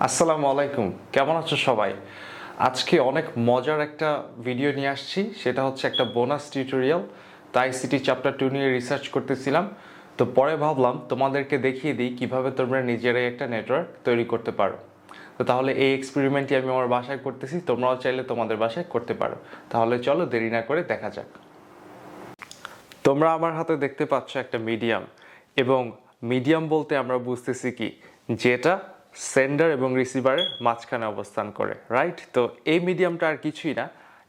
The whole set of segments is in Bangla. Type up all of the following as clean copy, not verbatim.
আসসালামু আলাইকুম, কেমন আছো সবাই? আজকে অনেক মজার একটা ভিডিও নিয়ে আসছি। সেটা হচ্ছে একটা বোনাস টিউটোরিয়াল। তাই আইসিটি চ্যাপ্টার 2 নিয়ে রিসার্চ করতেছিলাম। তো পরে ভাবলাম তোমাদেরকে দেখিয়ে দিই কিভাবে তোমরা নিজেরাই একটা নেটওয়ার্ক তৈরি করতে পারো। তো তাহলে এই এক্সপেরিমেন্টটি আমি আমার বাসায় করতেছি, তোমরাও চাইলে তোমাদের বাসায় করতে পারো। তাহলে চলো দেরি না করে দেখা যাক। তোমরা আমার হাতে দেখতে পাচ্ছ একটা মিডিয়াম, এবং মিডিয়াম বলতে আমরা বুঝতেছি কি, যেটা সেন্ডার এবং রিসিভারের মাঝখানে অবস্থান করে, রাইট? তো এই মিডিয়ামটা আর কিছুই না,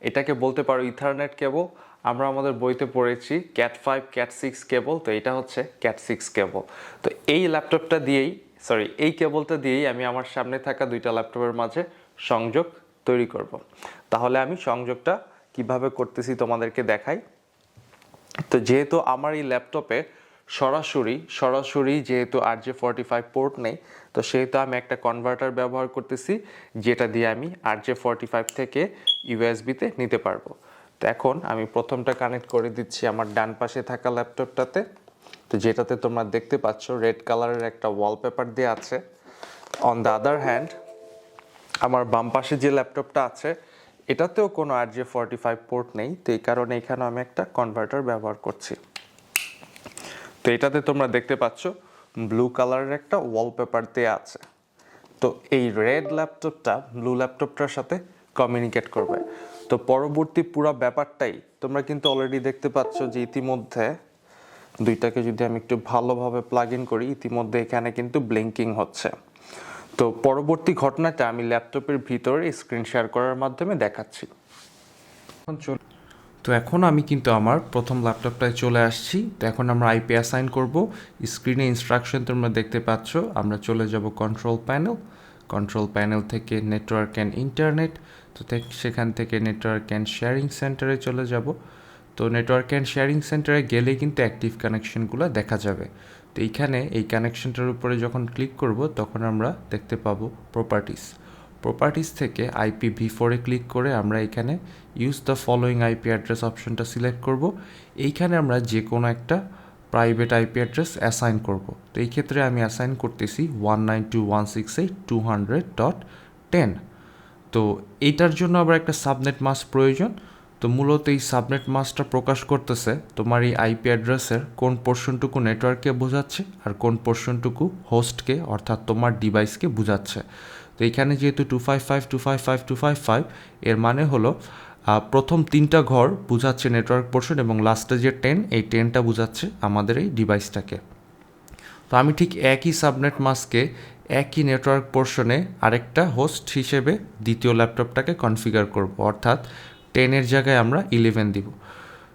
এটাকে বলতে পারো ইথারনেট কেবল। আমরা আমাদের বইতে পড়েছি ক্যাট 5 ক্যাট 6 কেবল, তো এটা হচ্ছে ক্যাট 6 কেবল। তো এই ল্যাপটপটা দিয়েই এই কেবলটা দিয়েই আমি আমার সামনে থাকা দুইটা ল্যাপটপের মাঝে সংযোগ তৈরি করব। তাহলে আমি সংযোগটা কিভাবে করতেছি তোমাদেরকে দেখাই। তো যেহেতু আমার এই ল্যাপটপে সরাসরি যেহেতু RJ45 পোর্ট নেই, তো সেহেতু আমি একটা কনভার্টার ব্যবহার করতেছি, যেটা দিয়ে আমি RJ45 থেকে ইউএসবিতে নিতে পারবো। তো এখন আমি প্রথমটা কানেক্ট করে দিচ্ছি আমার ডান পাশে থাকা ল্যাপটপটাতে। তো যেটাতে তোমরা দেখতে পাচ্ছ রেড কালারের একটা ওয়ালপেপার দেওয়া আছে। অন দ্য আদার হ্যান্ড, আমার বাম পাশে যে ল্যাপটপটা আছে এটাতেও কোনো RJ45 পোর্ট নেই, তো এই কারণে এখানে আমি একটা কনভার্টার ব্যবহার করছি। তো এটাতে তোমরা দেখতে পাচ্ছ ব্লু কালারের একটা ওয়ালপেপার দেওয়া আছে। তো এই রেড ল্যাপটপটা ব্লু ল্যাপটপটার সাথে কমিউনিকেট করবে। তো পরবর্তী পুরো ব্যাপারটাই তোমরা কিন্তু অলরেডি দেখতে পাচ্ছ যে ইতিমধ্যে দুইটাকে যদি আমি একটু ভালোভাবে প্লাগ ইন করি, ইতিমধ্যে এখানে কিন্তু ব্লিঙ্কিং হচ্ছে। তো পরবর্তী ঘটনাটা আমি ল্যাপটপের ভিতরে স্ক্রিন শেয়ার করার মাধ্যমে দেখাচ্ছি। তো এখন আমি কিন্তু আমার প্রথম ল্যাপটপটায় চলে আসছি। তো এখন আমরা আইপি অ্যাসাইন করব। স্ক্রিনে ইনস্ট্রাকশন তোমরা দেখতে পাচ্ছ। আমরা চলে যাব কন্ট্রোল প্যানেল থেকে নেটওয়ার্ক অ্যান্ড ইন্টারনেট। তো সেখান থেকে নেটওয়ার্ক অ্যান্ড শেয়ারিং সেন্টারে চলে যাব। তো নেটওয়ার্ক অ্যান্ড শেয়ারিং সেন্টারে গেলেই কিন্তু অ্যাক্টিভ কানেকশনগুলো দেখা যাবে। তো এইখানে এই কানেকশনটার উপরে যখন ক্লিক করব তখন আমরা দেখতে পাবো প্রপার্টিস থেকে IPv4 ক্লিক করে আমরা এখানে use the following IP address অপশনটা সিলেক্ট করব। এইখানে আমরা যে কোনো একটা প্রাইভেট আইপি অ্যাড্রেস অ্যাসাইন করব। তো এই ক্ষেত্রে আমি অ্যাসাইন করতেছি 192.168.200.10। তো এইটার জন্য আবার একটা সাবনেট মাস্ক প্রয়োজন। তো মূলত এই সাবনেট মাস্কটা প্রকাশ করতেছে তোমার এই আইপি অ্যাড্রেসের কোন পোর্শনটুকু নেটওয়ার্ককে বোঝাচ্ছে আর কোন পোর্শনটুকু হোস্টকে অর্থাৎ তোমার ডিভাইসকে বোঝাচ্ছে। তো এইখানে যেহেতু 255.255.255 এর মানে হলো প্রথম 3টা ঘর বোঝাচ্ছে নেটওয়ার্ক পোর্শন, এবং লাস্টে যে 10, এই 10টা বোঝাচ্ছে আমাদের এই ডিভাইসটাকে। তো আমি ঠিক একই সাবনেট মাস্কে একই নেটওয়ার্ক পোর্শনে আরেকটা হোস্ট হিসেবে দ্বিতীয় ল্যাপটপটাকে কনফিগার করব, অর্থাৎ 10-এর জায়গায় আমরা 11 দিব।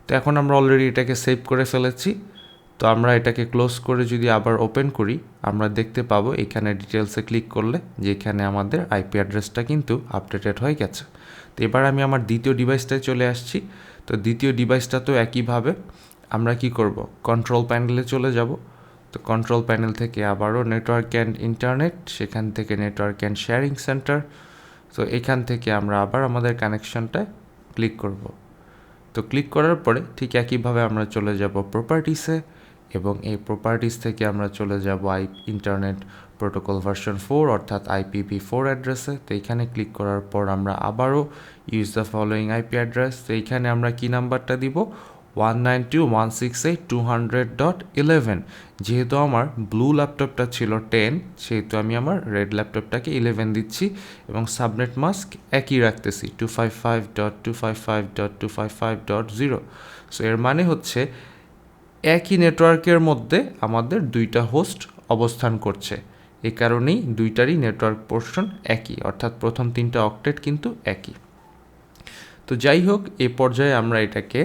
তো এখন আমরা অলরেডি এটাকে সেভ করে ফেলেছি। তো আমরা এটাকে ক্লোজ করে যদি আবার ওপেন করি, আমরা দেখতে পাবো এখানে ডিটেলসে ক্লিক করলে যে এখানে আমাদের আইপি অ্যাড্রেসটা কিন্তু আপডেটেড হয়ে গেছে। তো এবার আমি আমার দ্বিতীয় ডিভাইসটায় চলে আসছি। তো দ্বিতীয় ডিভাইসটা তো একইভাবে আমরা কি করব, কন্ট্রোল প্যানেলে চলে যাব। তো কন্ট্রোল প্যানেল থেকে আবারও নেটওয়ার্ক অ্যান্ড ইন্টারনেট, সেখান থেকে নেটওয়ার্ক অ্যান্ড শেয়ারিং সেন্টার। তো এখান থেকে আমরা আবার আমাদের কানেকশনটায় ক্লিক করব। তো ক্লিক করার পরে ঠিক একইভাবে আমরা চলে যাব প্রপার্টিসে, এবং এই প্রপার্টিস থেকে আমরা চলে যাব ইন্টারনেট প্রোটোকল ভার্সন 4 অর্থাৎ IPv4 অ্যাড্রেসে। তো এইখানে ক্লিক করার পর আমরা আবারও use the following IP address. তো এইখানে আমরা কি নাম্বারটা দিব, 192.168.200.11। যেহেতু আমার ব্লু ল্যাপটপটা ছিল 10, সেহেতু আমি আমার রেড ল্যাপটপটাকে 11 দিচ্ছি, এবং সাবনেট মাস্ক একই রাখতেছি 255.255.255.0। সো এর মানে হচ্ছে একই নেটওয়ার্কের মধ্যে আমাদের দুইটা হোস্ট অবস্থান করছে। এই কারণেই দুইটারই নেটওয়ার্ক পোর্শন একই, অর্থাৎ প্রথম 3টা অক্টেট কিন্তু একই। তো যাই হোক, এ পর্যায়ে আমরা এটাকে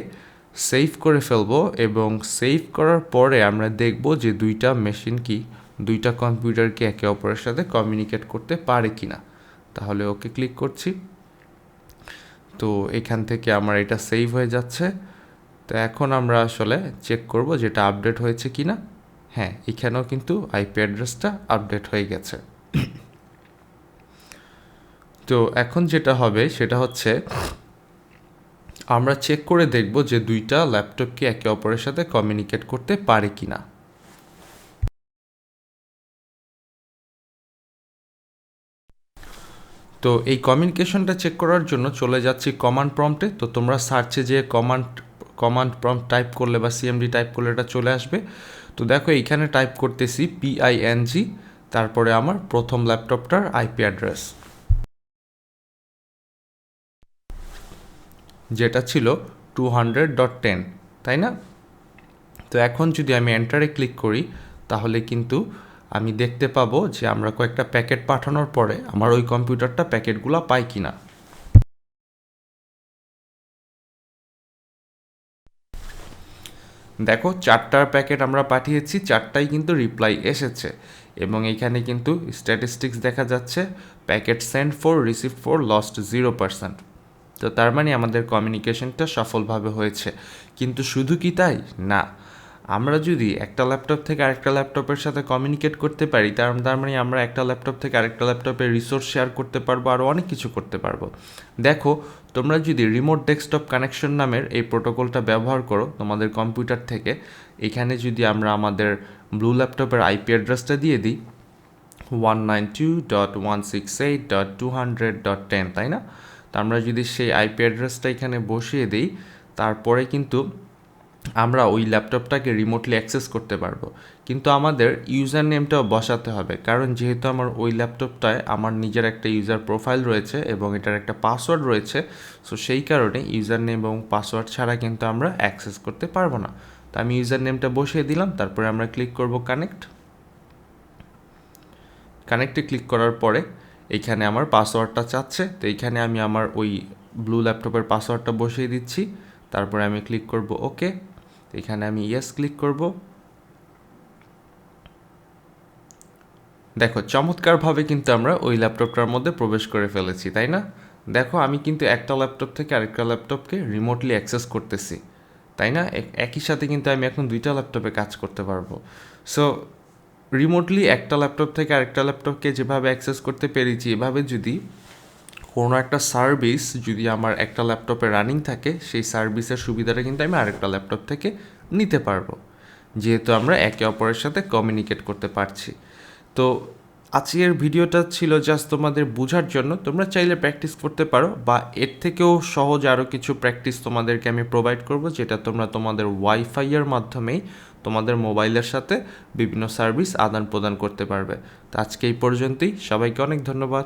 সেভ করে ফেলবো, এবং সেভ করার পরে আমরা দেখব যে দুইটা মেশিন দুইটা কম্পিউটার কি একে অপরের সাথে কমিউনিকেট করতে পারে কি না। তাহলে ওকে ক্লিক করছি। তো এখান থেকে আমার এটা সেভ হয়ে যাচ্ছে। তো এখন আমরা আসলে চেক করব যেটা আপডেট হয়েছে কি না। হ্যাঁ, এখানেও কিন্তু আইপি অ্যাড্রেসটা আপডেট হয়ে গেছে। তো এখন যেটা হবে সেটা হচ্ছে আমরা চেক করে দেখব যে দুইটা ল্যাপটপ কি একে অপরের সাথে কমিউনিকেট করতে পারে কি না। তো এই কমিউনিকেশনটা চেক করার জন্য চলে যাচ্ছি কমান্ড প্রম্পটে। তো তোমরা সার্চে যে কমান্ড প্রম্পট টাইপ করলে বা সিএমডি টাইপ করলে এটা চলে আসবে। তো দেখো এইখানে টাইপ করতেছি PING, তারপরে আমার প্রথম ল্যাপটপটার আইপি অ্যাড্রেস যেটা ছিল 200.10, তাই না? তো এখন যদি আমি এন্টারে ক্লিক করি তাহলে কিন্তু আমি দেখতে পাবো যে আমরা কয়েকটা প্যাকেট পাঠানোর পরে আমার ওই কম্পিউটারটা প্যাকেটগুলো পায় কিনা। দেখো 4টার প্যাকেট আমরা পাঠিয়েছি, 4টাই কিন্তু রিপ্লাই এসেছে এবং এখানে কিন্তু স্ট্যাটিস্টিক্স দেখা যাচ্ছে packet send for, receive for, lost 0%। তো তার মানে আমাদের কমিউনিকেশনটা সফলভাবে হয়েছে। কিন্তু শুধু কি তাই না, আমরা যদি একটা ল্যাপটপ থেকে আরেকটা ল্যাপটপের সাথে কমিউনিকেট করতে পারি তার মানে আমরা একটা ল্যাপটপ থেকে আরেকটা ল্যাপটপে রিসোর্স শেয়ার করতে পারবো, আরও অনেক কিছু করতে পারবো। দেখো তোমরা যদি রিমোট ডেস্কটপ কানেকশন নামের এই প্রোটোকলটা ব্যবহার করো তোমাদের কম্পিউটার থেকে, এখানে যদি আমরা আমাদের ব্লু ল্যাপটপের আইপি অ্যাড্রেসটা দিয়ে দিই 192.168.200.10, তাই না? তো আমরা যদি সেই আইপি অ্যাড্রেসটা এখানে বসিয়ে দিই তারপরে কিন্তু আমরা ওই ল্যাপটপটাকে রিমোটলি অ্যাক্সেস করতে পারবো। কিন্তু আমাদের ইউজার নেমটাও বসাতে হবে, কারণ যেহেতু আমার ওই ল্যাপটপটায় আমার নিজের একটা ইউজার প্রোফাইল রয়েছে এবং এটার একটা পাসওয়ার্ড রয়েছে। সো সেই কারণে ইউজার নেম এবং পাসওয়ার্ড ছাড়া কিন্তু আমরা অ্যাক্সেস করতে পারবো না। তো আমি ইউজার নেমটা বসিয়ে দিলাম, তারপরে আমরা ক্লিক করব কানেক্টে ক্লিক করার পরে এইখানে আমার পাসওয়ার্ডটা চাচ্ছে। তো এইখানে আমি আমার ওই ব্লু ল্যাপটপের পাসওয়ার্ডটা বসিয়ে দিচ্ছি, তারপরে আমি ক্লিক করব ওকে। এখানে আমি ইয়েস ক্লিক করব। দেখো চমৎকারভাবে কিন্তু আমরা ওই ল্যাপটপটার মধ্যে প্রবেশ করে ফেলেছি, তাই না? দেখো আমি কিন্তু একটা ল্যাপটপ থেকে আরেকটা ল্যাপটপকে রিমোটলি অ্যাক্সেস করতেছি, তাই না? একই সাথে কিন্তু আমি এখন 2টা ল্যাপটপে কাজ করতে পারবো। সো রিমোটলি একটা ল্যাপটপ থেকে আরেকটা ল্যাপটপকে যেভাবে অ্যাক্সেস করতে পেরেছি, এভাবে যদি কোনো একটা সার্ভিস যদি আমার একটা ল্যাপটপে রানিং থাকে সেই সার্ভিসের সুবিধাটা কিন্তু আমি আরেকটা ল্যাপটপ থেকে নিতে পারবো, যেহেতু আমরা একে অপরের সাথে কমিউনিকেট করতে পারছি। তো আজকের ভিডিওটা ছিল জাস্ট তোমাদের বোঝার জন্য। তোমরা চাইলে প্র্যাকটিস করতে পারো, বা এর থেকেও সহজ আরও কিছু প্র্যাকটিস তোমাদেরকে আমি প্রোভাইড করব, যেটা তোমরা তোমাদের ওয়াইফাইয়ের মাধ্যমেই তোমাদের মোবাইলের সাথে বিভিন্ন সার্ভিস আদান প্রদান করতে পারবে। তো আজকে এই পর্যন্তই, সবাইকে অনেক ধন্যবাদ।